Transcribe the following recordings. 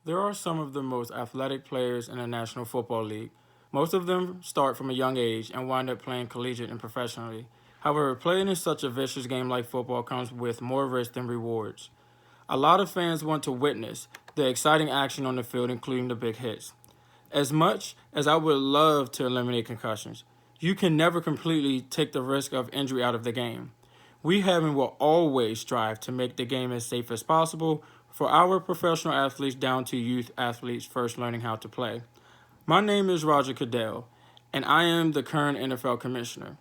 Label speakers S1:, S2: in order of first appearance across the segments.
S1: There are some of the most athletic players in the National Football League. Most of them start from a young age and wind up playing collegiate and professionally. However, playing in such a vicious game like football comes with more risk than rewards. A lot of fans want to witness the exciting action on the field, including the big hits. As much as I would love to eliminate concussions, you can never completely take the risk of injury out of the game. We have and will always strive to make the game as safe as possible for our professional athletes down to youth athletes first learning how to play. My name is Roger Cadell, and I am the current NFL commissioner.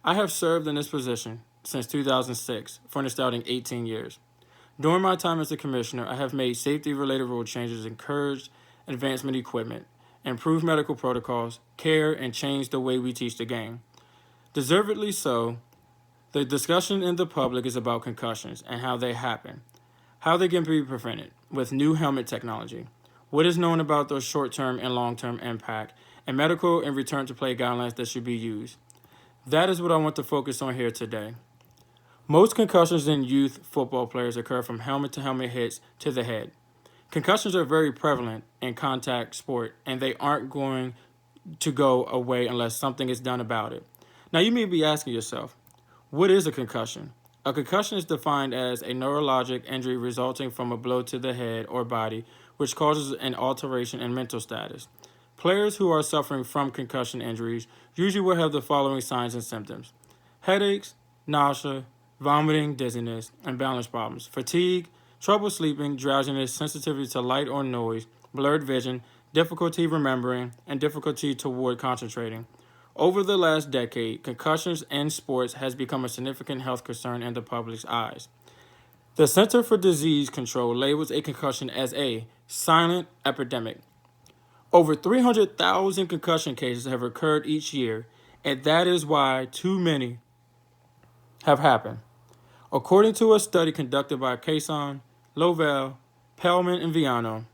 S1: I have served in this position since 2006 for an astounding 18 years. During my time as a commissioner, I have made safety-related rule changes, encouraged advancement equipment, improved medical protocols, care, and changed the way we teach the game. Deservedly so, the discussion in the public is about concussions and how they happen, how they can be prevented with new helmet technology, what is known about their short-term and long-term impact, and medical and return to play guidelines that should be used. That is what I want to focus on here today. Most concussions in youth football players occur from helmet-to-helmet hits to the head. Concussions are very prevalent in contact sport, and they aren't going to go away unless something is done about it. Now, you may be asking yourself, what is a concussion? A concussion is defined as a neurologic injury resulting from a blow to the head or body, which causes an alteration in mental status. Players who are suffering from concussion injuries usually will have the following signs and symptoms: headaches, nausea, vomiting, dizziness, and balance problems, fatigue, trouble sleeping, drowsiness, sensitivity to light or noise, blurred vision, difficulty remembering, and difficulty toward concentrating. Over the last decade, concussions in sports has become a significant health concern in the public's eyes. The Center for Disease Control labels a concussion as a silent epidemic. Over 300,000 concussion cases have occurred each year, and that is why too many have happened. According to a study conducted by Cason, Lovell, Pellman, and Viano,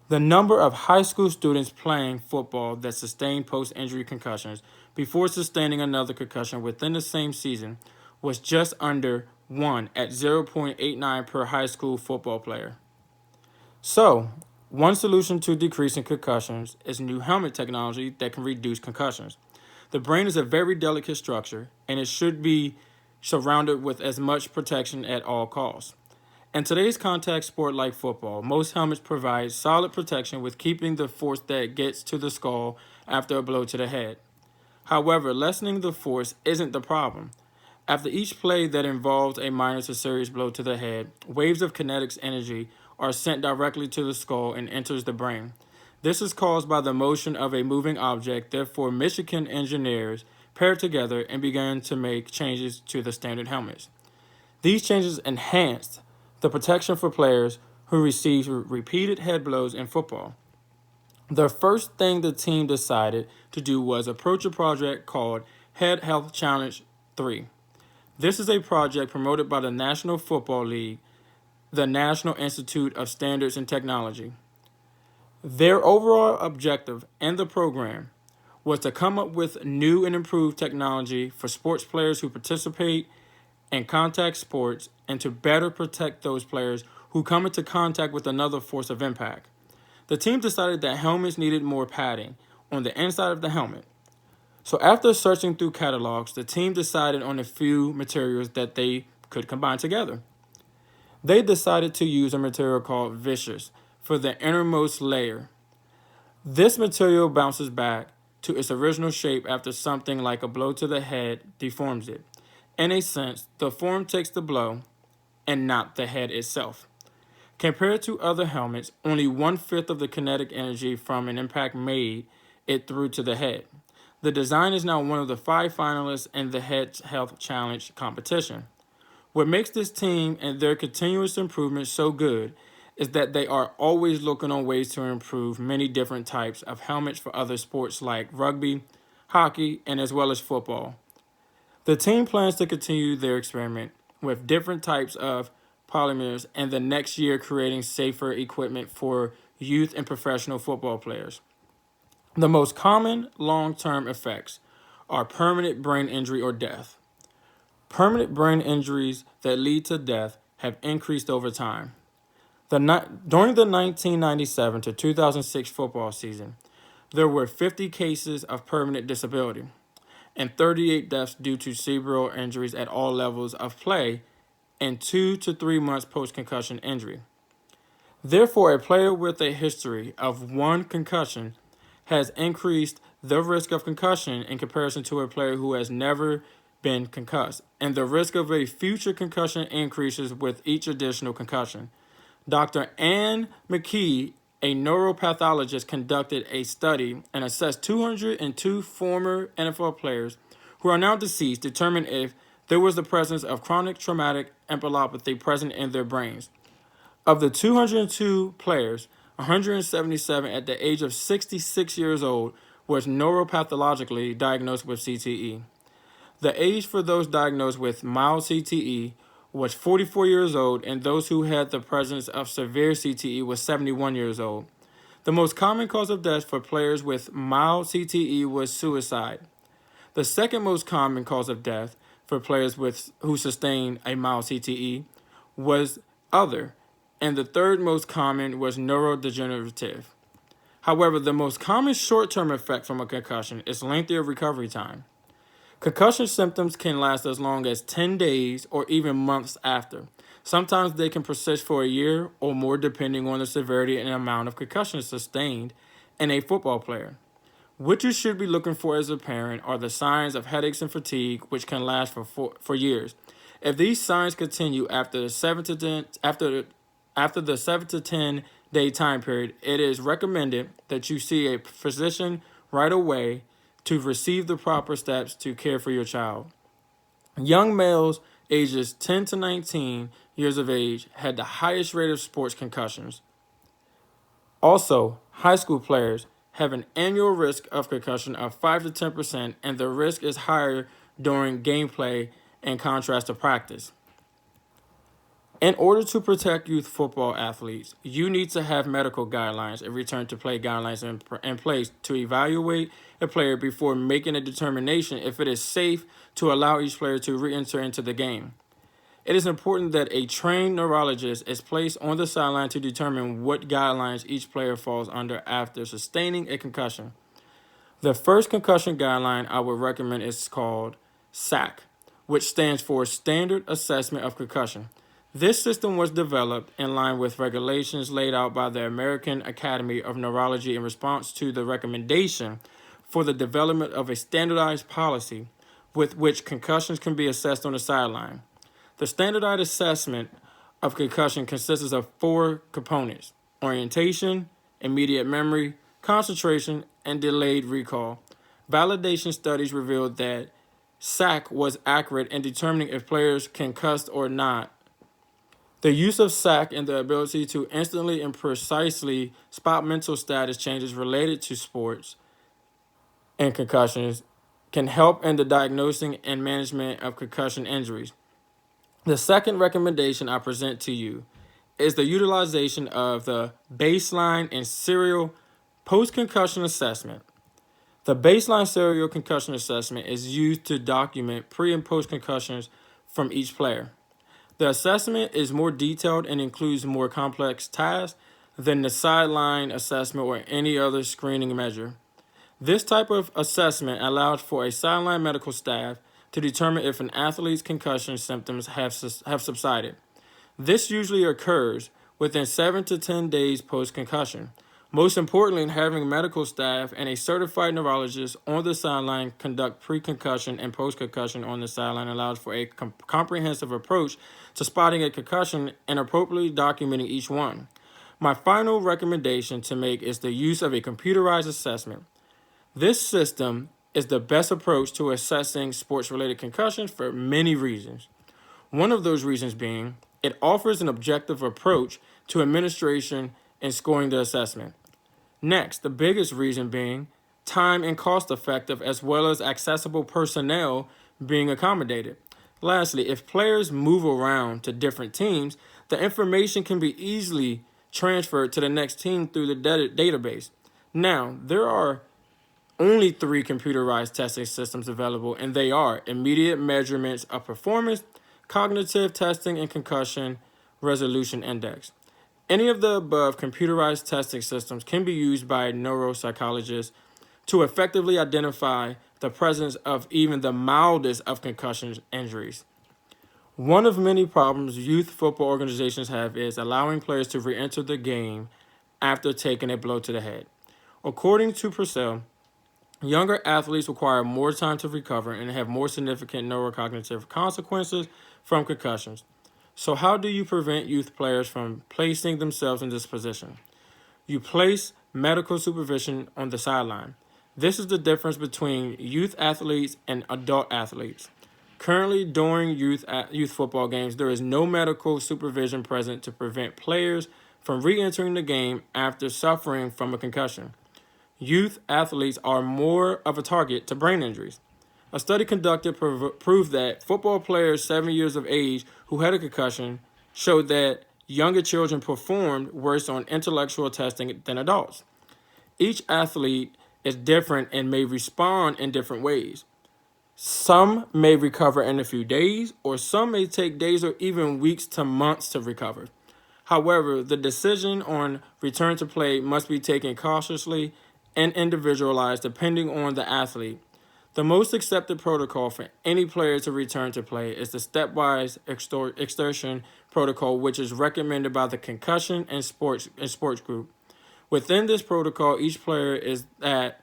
S1: the number of high school students playing football that sustained post-injury concussions before sustaining another concussion within the same season was just under 1 at 0.89 per high school football player. So, one solution to decreasing concussions is new helmet technology that can reduce concussions. The brain is a very delicate structure, and it should be surrounded with as much protection at all costs. In today's contact sport like football, most helmets provide solid protection with keeping the force that gets to the skull after a blow to the head. However, lessening the force isn't the problem. After each play that involves a minor to serious blow to the head, waves of kinetic energy are sent directly to the skull and enters the brain. This is caused by the motion of a moving object. Therefore, Michigan engineers paired together and began to make changes to the standard helmets. These changes enhanced the protection for players who receive repeated head blows in football. The first thing the team decided to do was approach a project called Head Health Challenge 3. This is a project promoted by the National Football League, the National Institute of Standards and Technology. Their overall objective in the program was to come up with new and improved technology for sports players who participate in contact sports and to better protect those players who come into contact with another force of impact. The team decided that helmets needed more padding on the inside of the helmet. So after searching through catalogs, the team decided on a few materials that they could combine together. They decided to use a material called viscous for the innermost layer. This material bounces back to its original shape after something like a blow to the head deforms it. In a sense, the form takes the blow and not the head itself. Compared to other helmets, only 1/5 of the kinetic energy from an impact made it through to the head. The design is now one of the 5 finalists in the Head Health Challenge competition. What makes this team and their continuous improvement so good is that they are always looking on ways to improve many different types of helmets for other sports like rugby, hockey, and as well as football. The team plans to continue their experiment with different types of polymers and the next year creating safer equipment for youth and professional football players. The most common long-term effects are permanent brain injury or death. Permanent brain injuries that lead to death have increased over time. During the 1997 to 2006 football season, there were 50 cases of permanent disability and 38 deaths due to cerebral injuries at all levels of play and 2 to 3 months post-concussion injury. Therefore, a player with a history of one concussion has increased the risk of concussion in comparison to a player who has never been concussed, and the risk of a future concussion increases with each additional concussion. Dr. Ann McKee, a neuropathologist, conducted a study and assessed 202 former NFL players who are now deceased, determined if there was the presence of chronic traumatic encephalopathy present in their brains. Of the 202 players, 177 at the age of 66 years old was neuropathologically diagnosed with CTE. The age for those diagnosed with mild CTE was 44 years old, and those who had the presence of severe CTE was 71 years old. The most common cause of death for players with mild CTE was suicide. The second most common cause of death for players who sustained a mild CTE was other, and the third most common was neurodegenerative. However, the most common short-term effect from a concussion is lengthier recovery time. Concussion symptoms can last as long as 10 days or even months after. Sometimes they can persist for a year or more depending on the severity and amount of concussions sustained in a football player. What you should be looking for as a parent are the signs of headaches and fatigue, which can last for years. If these signs continue after the 7 to 10 day time period, it is recommended that you see a physician right away to receive the proper steps to care for your child. Young males ages 10 to 19 years of age had the highest rate of sports concussions. Also, high school players have an annual risk of concussion of 5 to 10%, and the risk is higher during gameplay in contrast to practice. In order to protect youth football athletes, you need to have medical guidelines and return to play guidelines in place to evaluate a player before making a determination if it is safe to allow each player to re-enter into the game. It is important that a trained neurologist is placed on the sideline to determine what guidelines each player falls under after sustaining a concussion. The first concussion guideline I would recommend is called SAC, which stands for Standard Assessment of Concussion. This system was developed in line with regulations laid out by the American Academy of Neurology in response to the recommendation for the development of a standardized policy with which concussions can be assessed on the sideline. The standardized assessment of concussion consists of 4 components: orientation, immediate memory, concentration, and delayed recall. Validation studies revealed that SAC was accurate in determining if players concussed or not. The use of SAC and the ability to instantly and precisely spot mental status changes related to sports and concussions can help in the diagnosing and management of concussion injuries. The second recommendation I present to you is the utilization of the baseline and serial post-concussion assessment. The baseline serial concussion assessment is used to document pre- and post-concussions from each player. The assessment is more detailed and includes more complex tasks than the sideline assessment or any other screening measure. This type of assessment allows for a sideline medical staff to determine if an athlete's concussion symptoms have subsided. This usually occurs within 7 to 10 days post-concussion. Most importantly, having medical staff and a certified neurologist on the sideline conduct pre-concussion and post-concussion on the sideline allows for a comprehensive approach to spotting a concussion and appropriately documenting each one. My final recommendation to make is the use of a computerized assessment. This system is the best approach to assessing sports-related concussions for many reasons. One of those reasons being it offers an objective approach to administration and scoring the assessment. Next, the biggest reason being time and cost effective as well as accessible personnel being accommodated. Lastly, if players move around to different teams, the information can be easily transferred to the next team through the database. Now, there are only 3 computerized testing systems available, and they are immediate measurements of performance, cognitive testing, and concussion resolution index. Any of the above computerized testing systems can be used by neuropsychologists to effectively identify the presence of even the mildest of concussion injuries. One of many problems youth football organizations have is allowing players to re-enter the game after taking a blow to the head. According to Purcell, younger athletes require more time to recover and have more significant neurocognitive consequences from concussions. So, how do you prevent youth players from placing themselves in this position? You place medical supervision on the sideline. This is the difference between youth athletes and adult athletes. Currently, during youth football games, there is no medical supervision present to prevent players from re-entering the game after suffering from a concussion. Youth athletes are more of a target to brain injuries. A study conducted proved that football players 7 years of age who had a concussion showed that younger children performed worse on intellectual testing than adults. Each athlete is different and may respond in different ways. Some may recover in a few days, or some may take days or even weeks to months to recover. However, the decision on return to play must be taken cautiously and individualized depending on the athlete. The most accepted protocol for any player to return to play is the stepwise exertion protocol, which is recommended by the Concussion and Sports Group. Within this protocol, each player that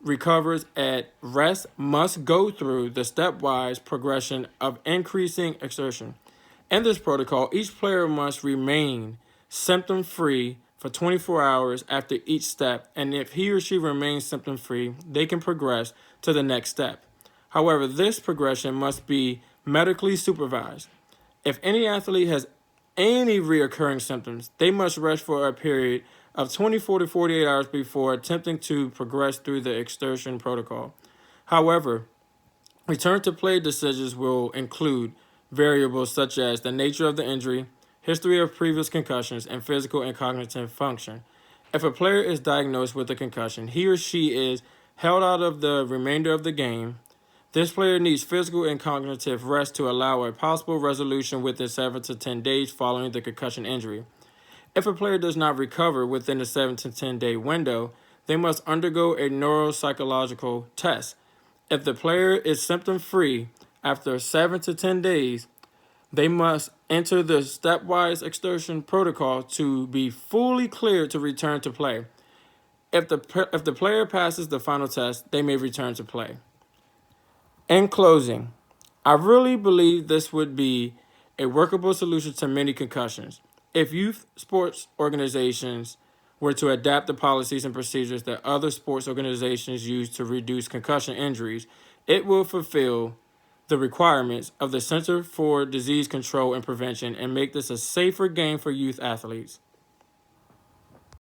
S1: recovers at rest must go through the stepwise progression of increasing exertion. In this protocol, each player must remain symptom-free for 24 hours after each step, and if he or she remains symptom-free, they can progress to the next step. However, this progression must be medically supervised. If any athlete has any recurring symptoms, they must rest for a period of 24 to 48 hours before attempting to progress through the exertion protocol. However, return to play decisions will include variables such as the nature of the injury, history of previous concussions, and physical and cognitive function. If a player is diagnosed with a concussion, he or she is held out of the remainder of the game. This player needs physical and cognitive rest to allow a possible resolution within 7 to 10 days following the concussion injury. If a player does not recover within the 7 to 10 day window, they must undergo a neuropsychological test. If the player is symptom-free after 7 to 10 days, they must enter the stepwise exertion protocol to be fully cleared to return to play. If the player passes the final test, they may return to play. In closing, I really believe this would be a workable solution to many concussions. If youth sports organizations were to adapt the policies and procedures that other sports organizations use to reduce concussion injuries, it will fulfill the requirements of the Center for Disease Control and Prevention and make this a safer game for youth athletes.